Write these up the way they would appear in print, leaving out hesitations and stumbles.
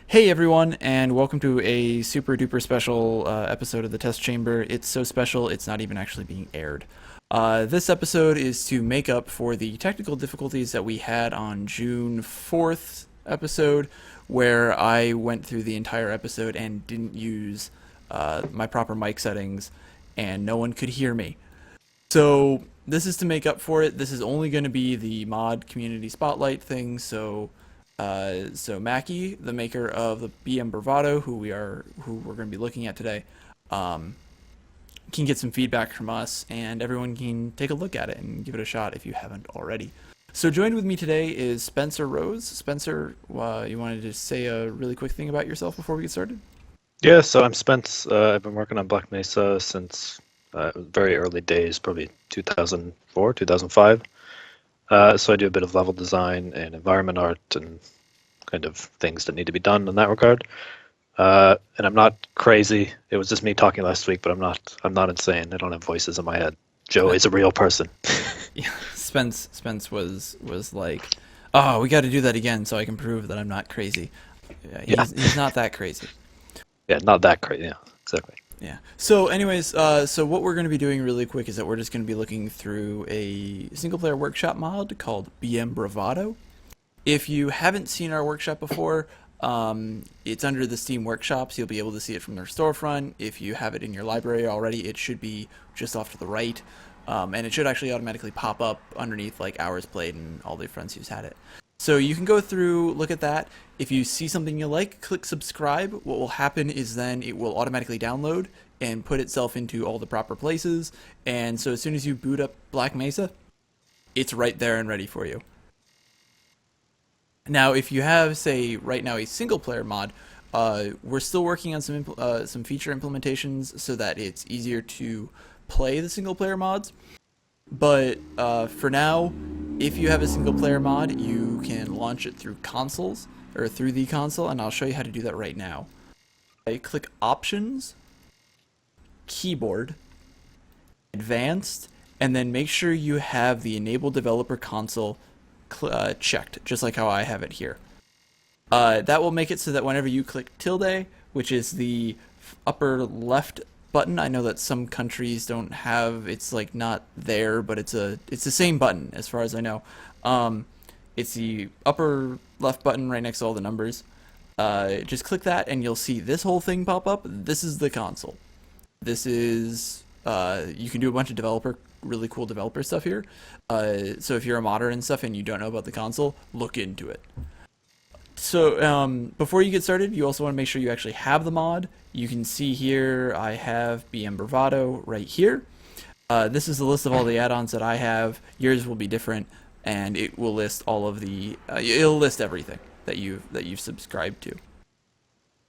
Hey everyone, and welcome to a super duper special episode of the Test Chamber. It's so special, it's not even actually being aired. This episode is to make up for the technical difficulties that we had on June 4th episode, where I went through the entire episode and didn't use my proper mic settings, and no one could hear me. So, this is to make up for it. This is only going to be the mod community spotlight thing, so Mackie, the maker of the BM Bravado, who we're going to be looking at today, um, can get some feedback from us, and everyone can take a look at it and give it a shot if you haven't already. So joined with me today is Spencer Rose. Spencer, you wanted to say a really quick thing about yourself before we get started? Yeah, so I'm Spence. I've been working on Black Mesa since very early days, probably 2004, 2005. So I do a bit of level design and environment art and kind of things that need to be done in that regard. And I'm not crazy. It was just me talking last week, but I'm not insane. I don't have voices in my head. Joe is a real person. Yeah, Spence was like, "Oh, we got to do that again, so I can prove that I'm not crazy." Yeah, Yeah, he's not that crazy. yeah, not that crazy. Yeah, exactly. Yeah. So, anyways, so what we're going to be doing really quick is that we're just going to be looking through a single player workshop mod called BM Bravado. If you haven't seen our workshop before, it's under the Steam Workshops. You'll be able to see it from their storefront. If you have it in your library already, it should be just off to the right. And it should actually automatically pop up underneath like hours played and all the friends who's had it. So you can go through, look at that. If you see something you like, click subscribe. What will happen is then it will automatically download and put itself into all the proper places. And so as soon as you boot up Black Mesa, it's right there and ready for you. Now, if you have, say, right now a single player mod, we're still working on some feature implementations so that it's easier to play the single player mods. But for now, if you have a single player mod, you can launch it through consoles or through the console, and I'll show you how to do that right now. I click Options, Keyboard, Advanced, and then make sure you have the Enable Developer Console checked, just like how I have it here. That will make it so that whenever you click tilde, which is the upper left button, I know that some countries don't have, it's like not there, but it's the same button as far as I know. It's the upper left button right next to all the numbers. Just click that and you'll see this whole thing pop up. This is the console. This is you can do a bunch of really cool developer stuff here. So if you're a modder and stuff and you don't know about the console, look into it. So before you get started, you also want to make sure you actually have the mod. You can see here I have BM Bravado right here. This is the list of all the add-ons that I have. Yours will be different, and it will list all of the. It'll list everything that you've subscribed to.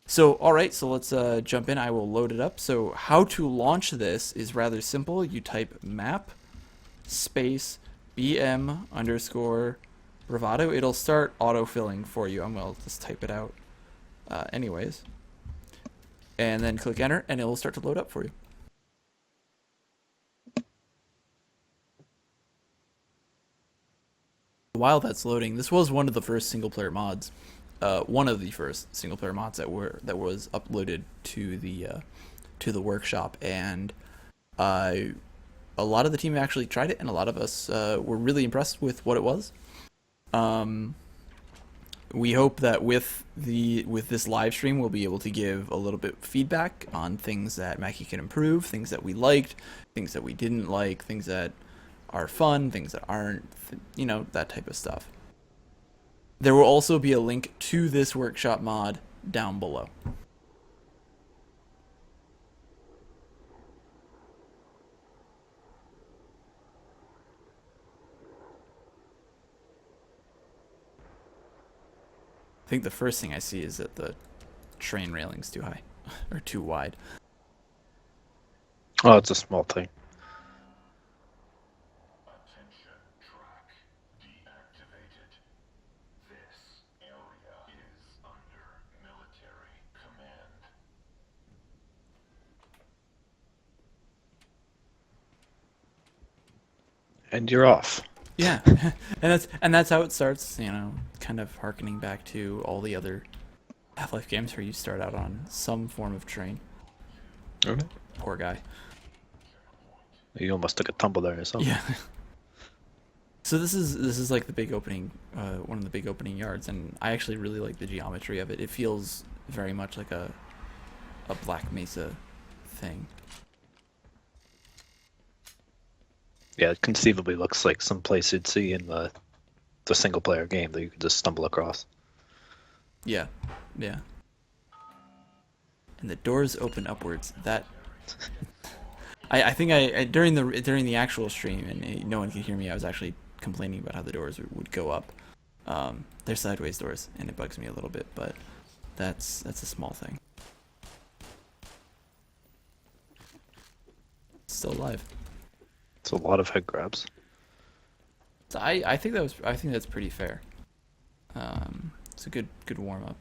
So all right, so let's jump in. I will load it up. So how to launch this is rather simple. You type map space BM underscore Bravado. It'll start autofilling for you. I'm going to just type it out anyways. And then click enter, and it will start to load up for you. While that's loading, this was one of the first single-player mods. One of the first single-player mods that was uploaded to the workshop, and a lot of the team actually tried it, and a lot of us were really impressed with what it was. We hope that with this live stream, we'll be able to give a little bit of feedback on things that Mackie can improve, things that we liked, things that we didn't like, things that are fun, things that aren't, that type of stuff. There will also be a link to this workshop mod down below. I think the first thing I see is that the train railing's too high or too wide. Oh, it's a small thing. Attention track deactivated. This area is under military command. And you're off. Yeah, and that's how it starts. Kind of harkening back to all the other Half-Life games where you start out on some form of train. Okay. Poor guy. You almost took a tumble there yourself. Yeah. So this is like the big opening, one of the big opening yards, and I actually really like the geometry of it. It feels very much like a Black Mesa thing. Yeah, it conceivably looks like some place you'd see in the single player game that you could just stumble across. Yeah, yeah. And the doors open upwards. That I think I during the actual stream, and no one could hear me, I was actually complaining about how the doors would go up. They're sideways doors, and it bugs me a little bit, but that's a small thing. Still alive. It's a lot of head grabs. So I think that's pretty fair. It's a good warm up.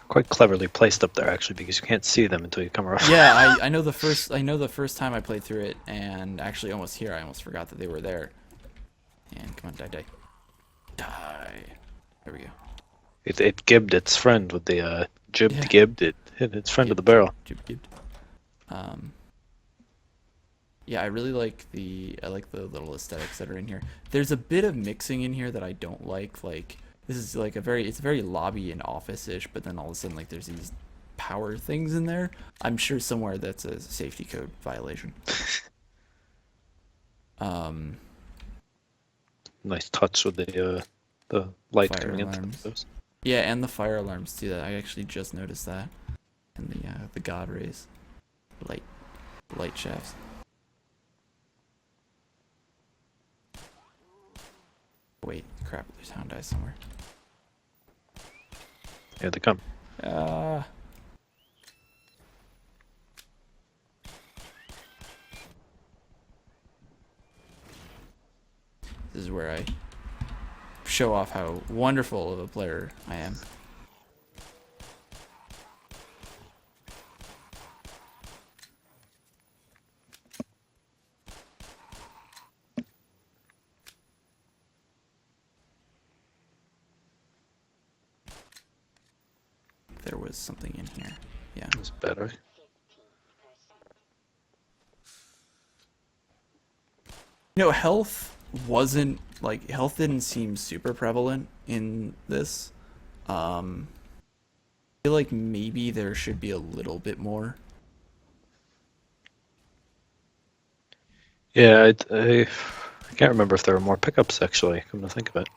Quite cleverly placed up there, actually, because you can't see them until you come around. Yeah, I know the first time I played through it, and actually almost here, I almost forgot that they were there. And come on, die. There we go. It gibbed its friend with the jibbed Yeah. gibbed. It hit its friend with the barrel. Gibbed. Yeah, I really like the little aesthetics that are in here. There's a bit of mixing in here that I don't like. Like this is like it's very lobby and office-ish, but then all of a sudden like there's these power things in there. I'm sure somewhere that's a safety code violation. Nice touch with the light Fire coming alarms. into those. Yeah, and the fire alarms too. That I actually just noticed that, and the god rays, light shafts. Wait, crap! There's hound eyes somewhere. Here they come. This is where I show off how wonderful of a player I am. There was something in here. Yeah. This battery. You know, health didn't seem super prevalent in this. I feel like maybe there should be a little bit more. Yeah, I can't remember if there were more pickups actually. Come to think of it.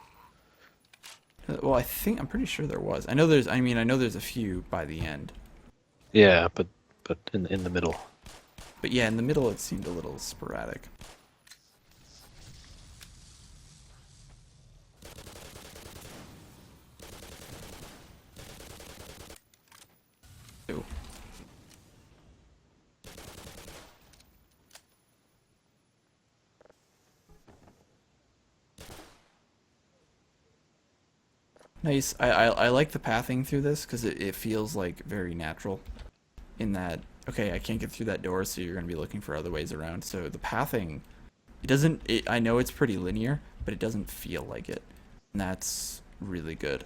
Well, I'm pretty sure there was. I know there's a few by the end. Yeah, but in the middle. But yeah, in the middle it seemed a little sporadic. Ooh. Nice. I like the pathing through this because it feels like very natural. In that, okay, I can't get through that door, so you're gonna be looking for other ways around. So the pathing, I know it's pretty linear, but it doesn't feel like it, and that's really good.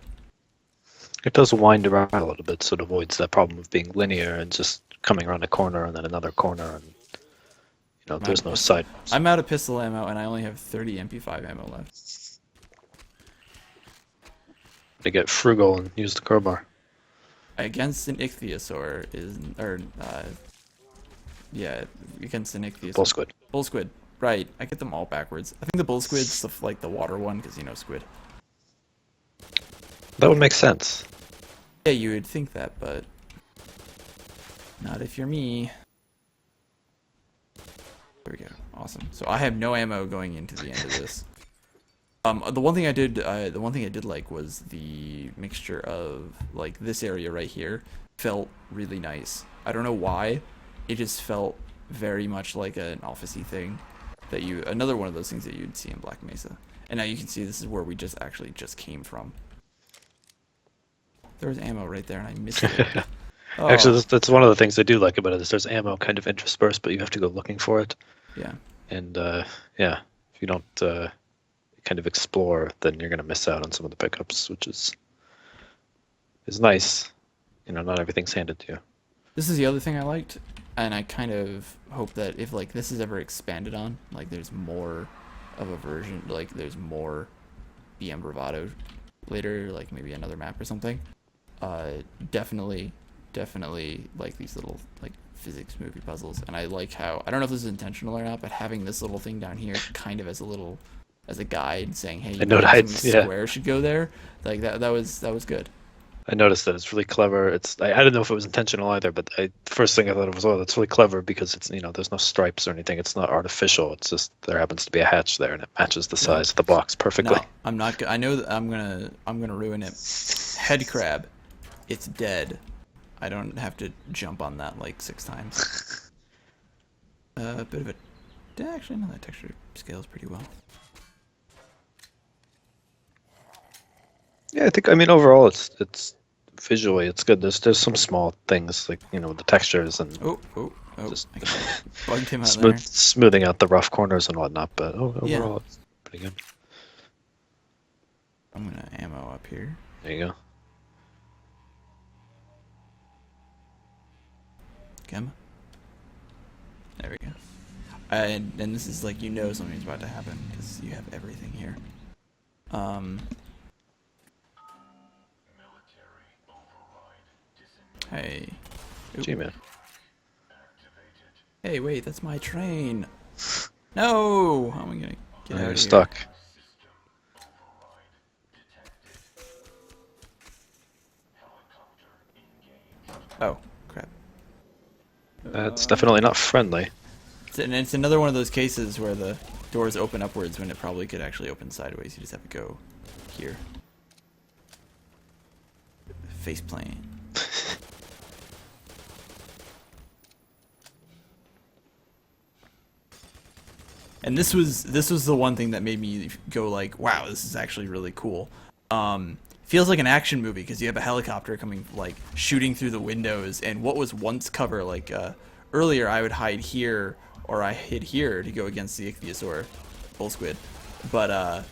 It does wind around a little bit, so it avoids that problem of being linear and just coming around a corner and then another corner, and there's no side. I'm out of pistol ammo, and I only have 30 MP5 ammo left. To get frugal and use the crowbar. Against an ichthyosaur against an ichthyosaur. Bull squid. Bull squid. Right. I get them all backwards. I think the bull squid's the water one because squid. That would make sense. Yeah, you would think that, but not if you're me. There we go. Awesome. So I have no ammo going into the end of this. The one thing I did like was the mixture of like this area right here felt really nice. I don't know why, it just felt very much like an office-y thing another one of those things that you'd see in Black Mesa. And now you can see this is where we just came from. There was ammo right there and I missed it. Oh. Actually, that's one of the things I do like about it is there's ammo kind of interspersed, but you have to go looking for it. Yeah. And yeah, If you don't kind of explore, then you're going to miss out on some of the pickups, which is nice. You know, not everything's handed to you. This is the other thing I liked, and I kind of hope that if like this is ever expanded on, like there's more of a version, like there's more BM Bravado later, like maybe another map or something. Definitely like these little like physics movie puzzles, and I like how, I don't know if this is intentional or not, but having this little thing down here kind of as a guide saying, hey, you know, some square should go there, like that was good. I noticed that it's really clever. I don't know if it was intentional either, but first thing I thought of was, oh, that's really clever because it's, you know, there's no stripes or anything. It's not artificial. It's just there happens to be a hatch there, and it matches the size of the box perfectly. No, I'm not. I know that I'm gonna ruin it. Head crab, it's dead. I don't have to jump on that like 6 times. A bit of a, actually no, that texture scales pretty well. Yeah, I mean overall it's visually it's good. There's some small things like, you know, the textures and Just I bugged him out smoothing out the rough corners and whatnot, but overall it's pretty good. I'm gonna ammo up here. There you go. Come. There we go. And this is like, you know, something's about to happen because you have everything here. Hey. Gee, man. Hey, wait, that's my train. No! How am I gonna get out of here? You're stuck. Oh, crap. That's definitely not friendly. And it's another one of those cases where the doors open upwards when it probably could actually open sideways. You just have to go here. Face plane. And this was the one thing that made me go like, wow, this is actually really cool. Feels like an action movie because you have a helicopter coming, like shooting through the windows, and what was once cover, like earlier I would hide here or I hid here to go against the ichthyosaur bull squid, but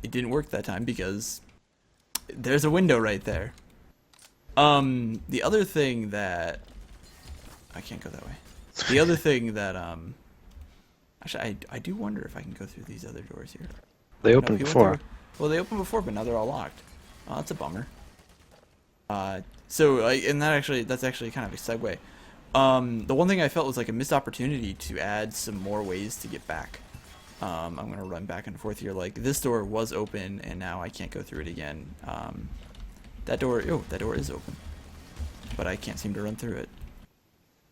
it didn't work that time because there's a window right there. The other thing that I can't go that way. The other thing that actually, I do wonder if I can go through these other doors here. They opened before. Well, they opened before, but now they're all locked. Oh, that's a bummer. So, and that's actually kind of a segue. The one thing I felt was like a missed opportunity to add some more ways to get back. I'm gonna run back and forth here. Like, this door was open, and now I can't go through it again. That door is open, but I can't seem to run through it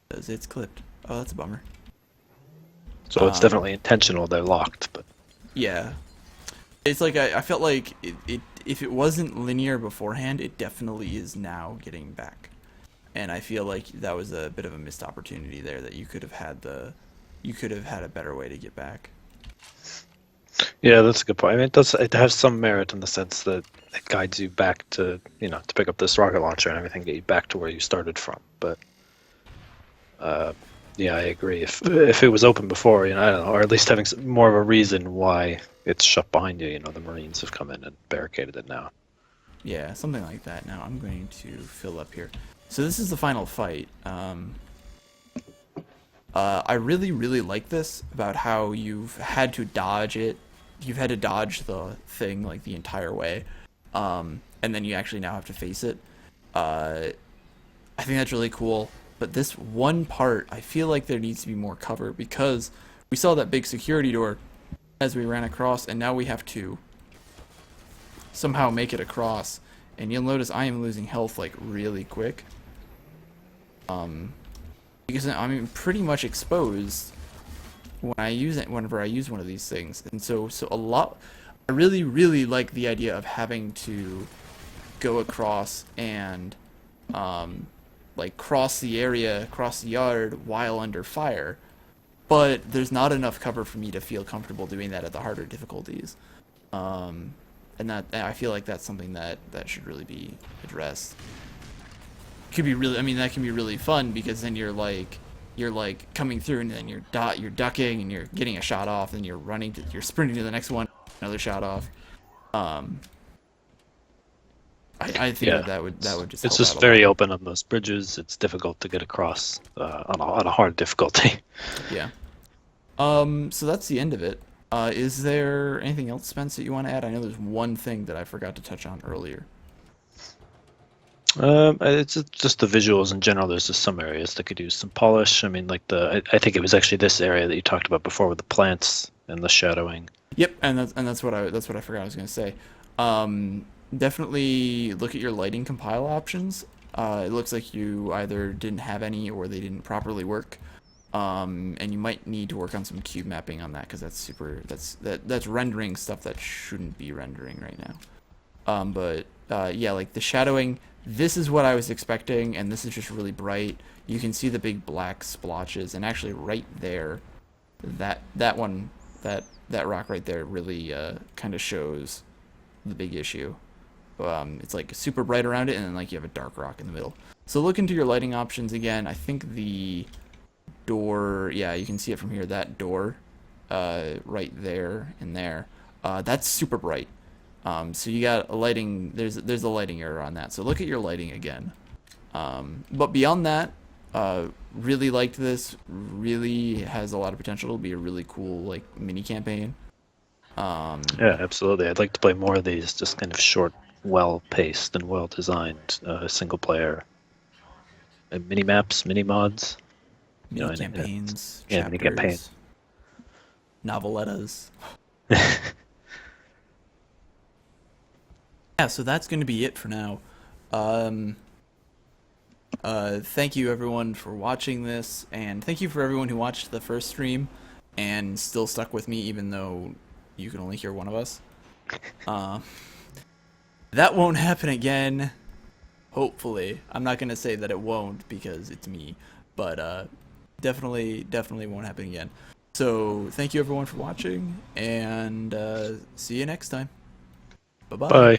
because it's clipped. Oh, that's a bummer. So it's definitely intentional. They're locked, but yeah, it's like I felt like if it wasn't linear beforehand, it definitely is now getting back, and I feel like that was a bit of a missed opportunity there. That you could have had a better way to get back. yeah, that's a good point. I mean, it has some merit in the sense that it guides you back to, you know, to pick up this rocket launcher and everything, get you back to where you started from. But yeah, I agree. If it was open before, you know, I don't know, or at least having more of a reason why it's shut behind you. You know, the Marines have come in and barricaded it now. Yeah, something like that. Now I'm going to fill up here. So this is the final fight. I really, really like this about how you've had to dodge it. You've had to dodge the thing like the entire way, and then you actually now have to face it. I think that's really cool. But this one part, I feel like there needs to be more cover because we saw that big security door as we ran across, and now we have to somehow make it across. And you'll notice I am losing health like really quick. Because I'm pretty much exposed whenever I use one of these things. And so a lot, I really, really like the idea of having to go across and like cross the area, cross the yard while under fire, but there's not enough cover for me to feel comfortable doing that at the harder difficulties. And that, I feel like that's something that should really be addressed. Could be really, I mean, that can be really fun because then you're like, you're like coming through and then you're ducking and you're getting a shot off, and you're you're sprinting to the next one, another shot off. Um, I think Yeah, that would just it's help out just a very lot. open on those bridges. It's difficult to get across on a hard difficulty. Yeah. So that's the end of it. Is there anything else, Spence, that you want to add? I know there's one thing that I forgot to touch on earlier. It's just the visuals in general. There's just some areas that could use some polish. I mean, like I think it was actually this area that you talked about before with the plants and the shadowing. Yep, and that's what I forgot I was gonna say. Definitely look at your lighting compile options. It looks like you either didn't have any or they didn't properly work. And you might need to work on some cube mapping on that, because that's rendering stuff that shouldn't be rendering right now. But yeah, like the shadowing, this is what I was expecting, and this is just really bright. You can see the big black splotches, and actually right there, that rock right there really kind of shows the big issue. It's like super bright around it, and then like you have a dark rock in the middle. So look into your lighting options again. I think the door, yeah, you can see it from here, that door right there and there, that's super bright. So you got a lighting, there's a lighting error on that, so look at your lighting again. But beyond that, really liked this, really has a lot of potential to be a really cool like mini campaign. Yeah, absolutely. I'd like to play more of these, just kind of short, well-paced and well-designed single player mini maps, mini mods. Mini And campaigns, yeah, mini campaign. chapters, novelettas. Yeah, so that's going to be it for now. Thank you everyone for watching this, and thank you for everyone who watched the first stream and still stuck with me even though you can only hear one of us. That won't happen again, hopefully. I'm not going to say that it won't because it's me, but definitely won't happen again. So thank you everyone for watching, and see you next time. Bye-bye. Bye.